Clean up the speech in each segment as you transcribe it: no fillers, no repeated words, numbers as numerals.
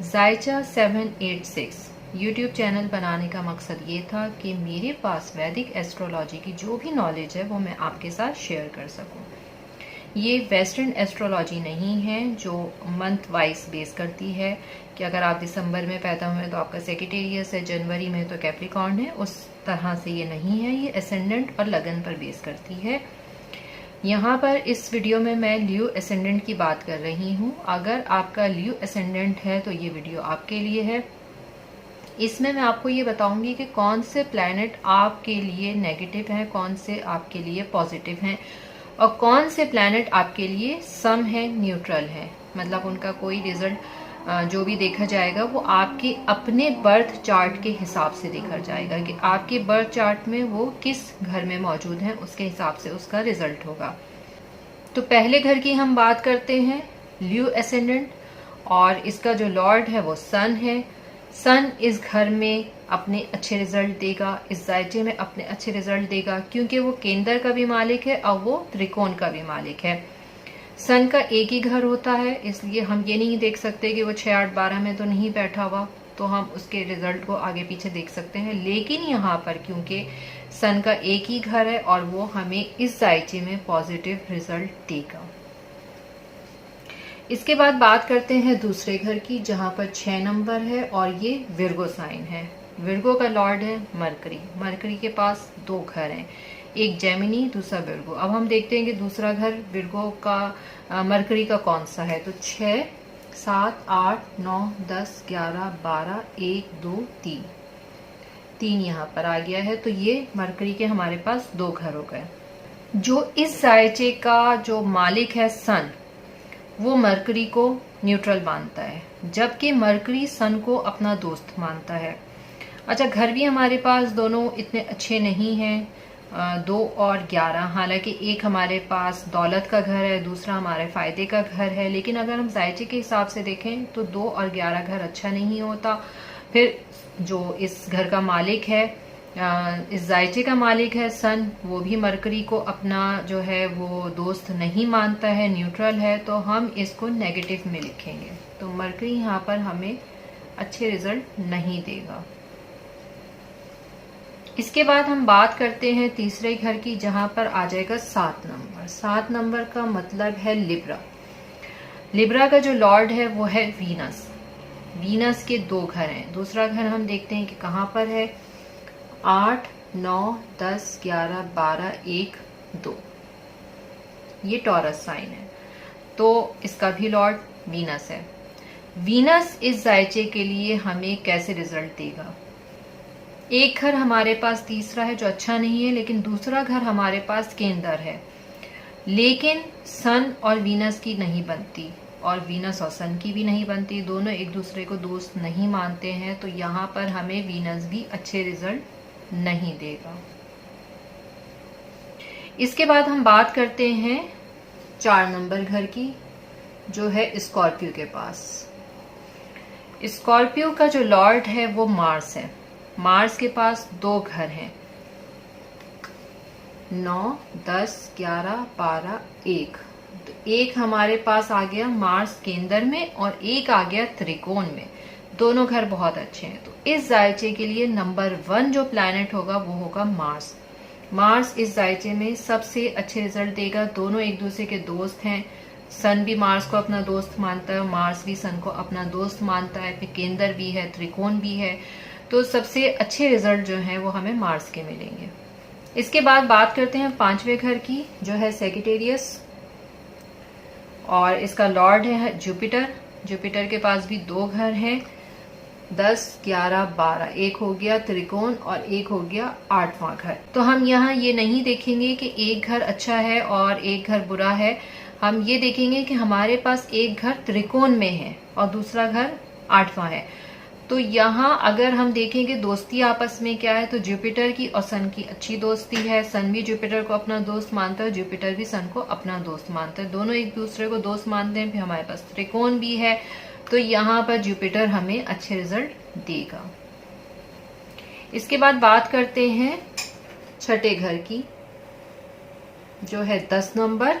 जायचा 786 YouTube channel बनाने का मकसद ये था कि मेरे पास वैदिक एस्ट्रोलॉजी की जो भी नॉलेज है वो मैं आपके साथ शेयर कर सकूं। ये वेस्टर्न एस्ट्रोलॉजी नहीं है जो मंथ वाइज बेस करती है कि अगर आप दिसंबर में पैदा हुए तो आपका सेजिटेरियस है, जनवरी में तो कैप्रिकॉर्न है, उस तरह से ये नहीं है। ये एसेंडेंट और लगन पर बेस करती है। यहाँ पर इस वीडियो में मैं लियो एसेंडेंट की बात कर रही हूँ। अगर आपका लियो एसेंडेंट है तो ये वीडियो आपके लिए है। इसमें मैं आपको ये बताऊंगी कि कौन से प्लैनेट आपके लिए नेगेटिव हैं, कौन से आपके लिए पॉजिटिव हैं और कौन से प्लैनेट आपके लिए सम है, न्यूट्रल है। मतलब उनका कोई रिजल्ट जो भी देखा जाएगा वो आपके अपने बर्थ चार्ट के हिसाब से देखा जाएगा कि आपके बर्थ चार्ट में वो किस घर में मौजूद है, उसके हिसाब से उसका रिजल्ट होगा। तो पहले घर की हम बात करते हैं, लियो एसेंडेंट, और इसका जो लॉर्ड है वो सन है। सन इस घर में अपने अच्छे रिजल्ट देगा, इस जायचे में अपने अच्छे रिजल्ट देगा क्योंकि वो केंद्र का भी मालिक है और वो त्रिकोण का भी मालिक है। सन का एक ही घर होता है, इसलिए हम ये नहीं देख सकते कि वो 6, 8, 12 में तो नहीं बैठा हुआ, तो हम उसके रिजल्ट को आगे पीछे देख सकते हैं। लेकिन यहाँ पर क्योंकि सन का एक ही घर है और वो हमें इस जायचे में पॉजिटिव रिजल्ट देगा। इसके बाद बात करते हैं दूसरे घर की, जहां पर 6 नंबर है और ये विर्गो साइन है। विर्गो का लॉर्ड है मरकरी। मरकरी के पास 2 घर हैं, एक जेमिनी, दूसरा विर्गो। अब हम देखते हैं कि दूसरा घर विर्गो का मरकरी का कौन सा है। तो 6, 7, 8, 9, 10, 11, 12, 1, 2, 3 यहाँ पर आ गया है। तो ये मरकरी के हमारे पास 2 घर हो गए। जो इस जायचे का जो मालिक है सन, वो मरकरी को न्यूट्रल मानता है, जबकि मरकरी सन को अपना दोस्त मानता है। अच्छा, घर भी हमारे पास दोनों इतने अच्छे नहीं हैं, 2 और 11। हालांकि एक हमारे पास दौलत का घर है, दूसरा हमारे फायदे का घर है। लेकिन अगर हम जायचे के हिसाब से देखें तो 2 और 11 घर अच्छा नहीं होता। फिर जो इस घर का मालिक है, इस जायचे का मालिक है सन, वो भी मरकरी को अपना जो है वो दोस्त नहीं मानता है, न्यूट्रल है, तो हम इसको नेगेटिव में लिखेंगे। तो मरकरी यहाँ पर हमें अच्छे रिजल्ट नहीं देगा। इसके बाद हम बात करते हैं तीसरे घर की, जहां पर आ जाएगा 7 नंबर। 7 नंबर का मतलब है लिब्रा। लिब्रा का जो लॉर्ड है वो है वीनस। वीनस के 2 घर हैं। दूसरा घर हम देखते हैं कि कहां पर है। 8, 9, 10, 11, 12, 1, 2। ये टॉरस साइन है, तो इसका भी लॉर्ड वीनस है। वीनस इस जायचे के लिए हमें कैसे रिजल्ट देगा। एक घर हमारे पास तीसरा है जो अच्छा नहीं है, लेकिन दूसरा घर हमारे पास केंद्र है। लेकिन सन और वीनस की नहीं बनती और वीनस और सन की भी नहीं बनती, दोनों एक दूसरे को दोस्त नहीं मानते हैं। तो यहाँ पर हमें वीनस भी अच्छे रिजल्ट नहीं देगा। इसके बाद हम बात करते हैं 4 नंबर घर की, जो है स्कॉर्पियो के पास। स्कॉर्पियो का जो लॉर्ड है वो मार्स है। मार्स के पास 2 घर हैं, 9, 10, 11, 12, 1। तो एक हमारे पास आ गया मार्स केंद्र में और एक आ गया त्रिकोण में। दोनों घर बहुत अच्छे हैं। तो इस जायचे के लिए नंबर 1 जो प्लैनेट होगा वो होगा मार्स। मार्स इस जायचे में सबसे अच्छे रिजल्ट देगा। दोनों एक दूसरे के दोस्त हैं। सन भी मार्स को अपना दोस्त मानता है, मार्स भी सन को अपना दोस्त मानता है। फिर केंद्र भी है, त्रिकोण भी है। तो सबसे अच्छे रिजल्ट जो हैं वो हमें मार्स के मिलेंगे। इसके बाद बात करते हैं 5वें घर की, जो है सेजिटेरियस, और इसका लॉर्ड है जुपिटर। जुपिटर के पास भी 2 घर हैं, 10, 11, 12। एक हो गया त्रिकोण और एक हो गया 8वां घर। तो हम यहाँ ये नहीं देखेंगे कि एक घर अच्छा है और एक घर बुरा है। हम ये देखेंगे कि हमारे पास एक घर त्रिकोण में है और दूसरा घर 8वां है। तो यहाँ अगर हम देखेंगे दोस्ती आपस में क्या है, तो जुपिटर की और सन की अच्छी दोस्ती है। सन भी जुपिटर को अपना दोस्त मानता है, जुपिटर भी सन को अपना दोस्त मानता है। दोनों एक दूसरे को दोस्त मानते हैं। फिर हमारे पास त्रिकोण भी है, तो यहाँ पर जुपिटर हमें अच्छे रिजल्ट देगा। इसके बाद बात करते हैं 6ठे घर की, जो है 10 नंबर।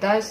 10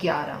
11.